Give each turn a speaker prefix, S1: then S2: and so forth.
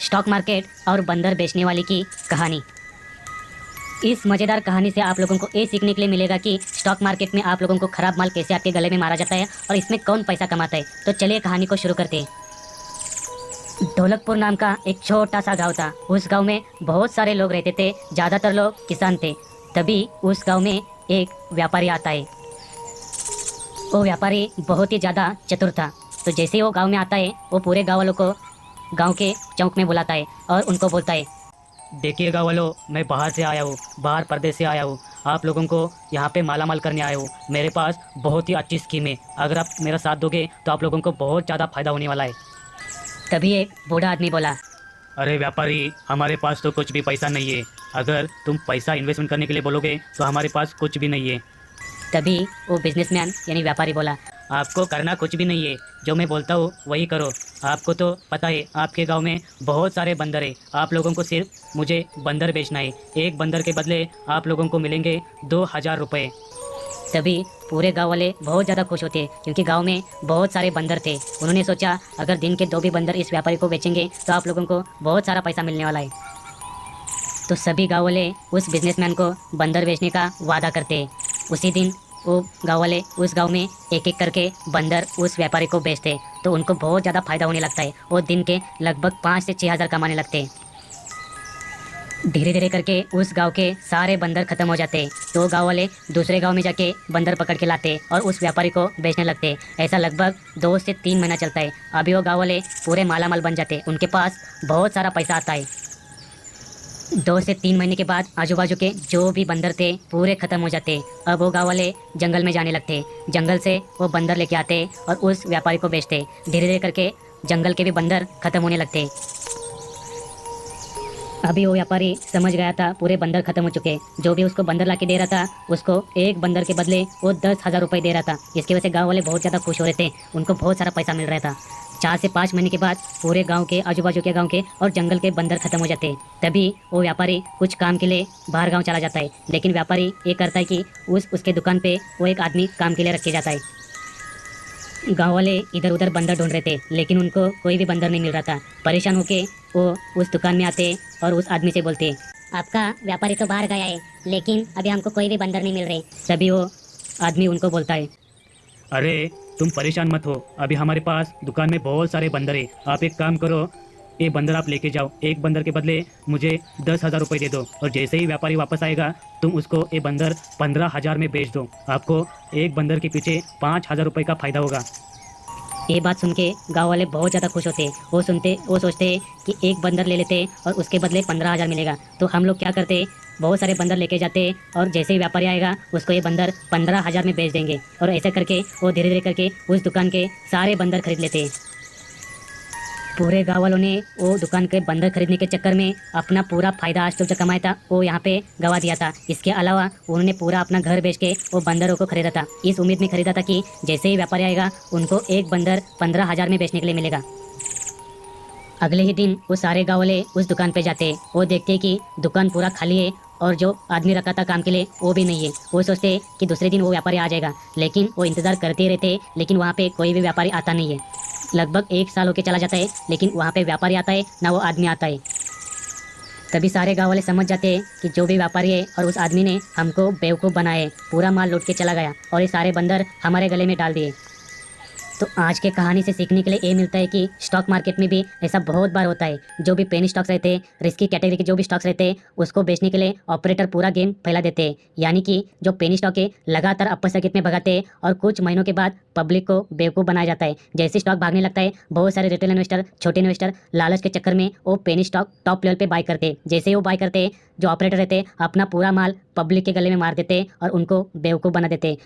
S1: Stock market और बंदर बेचने वाली की कहानी। इस मज़ेदार कहानी से आप लोगों को ये सीखने के लिए मिलेगा कि स्टॉक मार्केट में आप लोगों को खराब माल कैसे आपके गले में मारा जाता है और इसमें कौन पैसा कमाता है। तो चलिए कहानी को शुरू करते हैं। ढोलकपुर नाम का एक छोटा सा गांव था। उस गांव में बहुत सारे लोग रहते थे, ज़्यादातर लोग किसान थे। तभी उस गांव में एक व्यापारी आता है। वो व्यापारी बहुत ही ज़्यादा चतुर था। तो जैसे ही वो गांव में आता है, वो पूरे गांव वालों को गांव के चौक में बुलाता है और उनको बोलता है, देखिए गाँव वालों, मैं बाहर से आया हूँ, बाहर परदेश से आया हूँ। आप लोगों को यहाँ पे मालामाल करने आया हूँ। मेरे पास बहुत ही अच्छी स्कीम है। अगर आप मेरा साथ दोगे तो आप लोगों को बहुत ज़्यादा फायदा होने वाला है। तभी एक बूढ़ा आदमी बोला,
S2: अरे व्यापारी, हमारे पास तो कुछ भी पैसा नहीं है। अगर तुम पैसा इन्वेस्टमेंट करने के लिए बोलोगे तो हमारे पास कुछ भी नहीं है।
S1: तभी वो बिजनेसमैन यानी व्यापारी बोला,
S2: आपको करना कुछ भी नहीं है, जो मैं बोलता हूँ वही करो। आपको तो पता है आपके गांव में बहुत सारे बंदर हैं। आप लोगों को सिर्फ मुझे बंदर बेचना है। एक बंदर के बदले आप लोगों को मिलेंगे 2000 रुपये।
S1: तभी पूरे गांव वाले बहुत ज़्यादा खुश होते क्योंकि गांव में बहुत सारे बंदर थे। उन्होंने सोचा अगर दिन के 2 भी बंदर इस व्यापारी को बेचेंगे तो आप लोगों को बहुत सारा पैसा मिलने वाला है। तो सभी गांव वाले उस बिजनेसमैन को बंदर बेचने का वादा करते। उसी दिन वो गांव वाले उस गांव में एक एक करके बंदर उस व्यापारी को बेचते। तो उनको बहुत ज़्यादा फायदा होने लगता है। वो दिन के लगभग 5 से 6 हज़ार कमाने लगते। धीरे धीरे करके उस गांव के सारे बंदर खत्म हो जाते। तो गांव वाले दूसरे गांव में जाके बंदर पकड़ के लाते और उस व्यापारी को बेचने लगते। ऐसा लगभग 2 से 3 महीना चलता है। अभी वो गांव वाले पूरे मालामाल बन जाते। उनके पास बहुत सारा पैसा आता है। 2 से 3 महीने के बाद आजू बाजू के जो भी बंदर थे पूरे खत्म हो जाते। अब वो गांव वाले जंगल में जाने लगते। जंगल से वो बंदर लेके आते और उस व्यापारी को बेचते। धीरे धीरे करके जंगल के भी बंदर खत्म होने लगते। अभी वो व्यापारी समझ गया था पूरे बंदर खत्म हो चुके। जो भी उसको बंदर लाके दे रहा था, उसको एक बंदर के बदले वो 10,000 रुपये दे रहा था। इसकी वजह से गांव वाले बहुत ज़्यादा खुश हो रहे थे। उनको बहुत सारा पैसा मिल रहा था। 4 से 5 महीने के बाद पूरे गांव के आजू बाजू के गांव के और जंगल के बंदर खत्म हो जाते। तभी वो व्यापारी कुछ काम के लिए बाहर गांव चला जाता है। लेकिन व्यापारी ये करता है कि उसके दुकान पे वो एक आदमी काम के लिए रखे जाता है। गांव वाले इधर उधर बंदर ढूंढ रहे थे, लेकिन उनको कोई भी बंदर नहीं मिल रहा था। परेशान होके वो उस दुकान में आते और उस आदमी से बोलते,
S3: आपका व्यापारी तो बाहर गया है, लेकिन अभी हमको कोई भी बंदर नहीं मिल रहे।
S1: तभी वो आदमी उनको बोलता है,
S2: अरे तुम परेशान मत हो, अभी हमारे पास दुकान में बहुत सारे बंदर हैं। आप एक काम करो, ये बंदर आप लेके जाओ। एक बंदर के बदले मुझे 10,000 रुपये दे दो और जैसे ही व्यापारी वापस आएगा तुम उसको ये बंदर 15,000 में बेच दो। आपको एक बंदर के पीछे 5,000 रुपये का फायदा होगा।
S1: ये बात सुन के गाँव वाले बहुत ज़्यादा खुश होते। वो सोचते कि एक बंदर ले लेते और उसके बदले 15,000 मिलेगा। तो हम लोग क्या करते, बहुत सारे बंदर लेके जाते और जैसे ही व्यापारी आएगा उसको ये बंदर 15,000 में बेच देंगे। और ऐसे करके वो धीरे धीरे करके उस दुकान के सारे बंदर खरीद लेते। पूरे गाँव वालों ने वो दुकान के बंदर खरीदने के चक्कर में अपना पूरा फायदा आज तक जो कमाया था वो यहाँ पे गवा दिया था। इसके अलावा उन्होंने पूरा अपना घर बेच के वो बंदरों को खरीदा था। इस उम्मीद में खरीदा था कि जैसे ही व्यापारी आएगा उनको एक बंदर 15,000 में बेचने के लिए मिलेगा। अगले ही दिन वो सारे गाँव वाले उस दुकान पे जाते। वो देखते कि दुकान पूरा खाली है और जो आदमी रखा था काम के लिए वो भी नहीं है। वो सोचते कि दूसरे दिन वो व्यापारी आ जाएगा, लेकिन वो इंतज़ार करते ही रहते, लेकिन वहाँ पे कोई भी व्यापारी आता नहीं है। लगभग 1 साल होके चला जाता है, लेकिन वहाँ पे व्यापारी आता है ना वो आदमी आता है। तभी सारे गाँव वाले समझ जाते हैं कि जो भी व्यापारी है और उस आदमी ने हमको बेवकूफ़ बनाया है, पूरा माल लूट के चला गया और ये सारे बंदर हमारे गले में डाल दिए। तो आज के कहानी से सीखने के लिए ये मिलता है कि स्टॉक मार्केट में भी ऐसा बहुत बार होता है। जो भी पेनी स्टॉक्स रहते हैं, रिस्की कैटेगरी के जो भी स्टॉक्स रहते हैं, उसको बेचने के लिए ऑपरेटर पूरा गेम फैला देते हैं। यानी कि जो पेनी स्टॉक है लगातार अपर सर्किट में भगाते हैं और कुछ महीनों के बाद पब्लिक को बेवकूफ़ बनाया जाता है। जैसे स्टॉक भागने लगता है, बहुत सारे रिटेल इन्वेस्टर, छोटे इन्वेस्टर लालच के चक्कर में वो पेनी स्टॉक टॉप लेवल पे बाय करते हैं। जैसे ही वो बाय करते हैं, जो ऑपरेटर रहते हैं अपना पूरा माल पब्लिक के गले में मार देते हैं और उनको बेवकूफ़ बना देते हैं।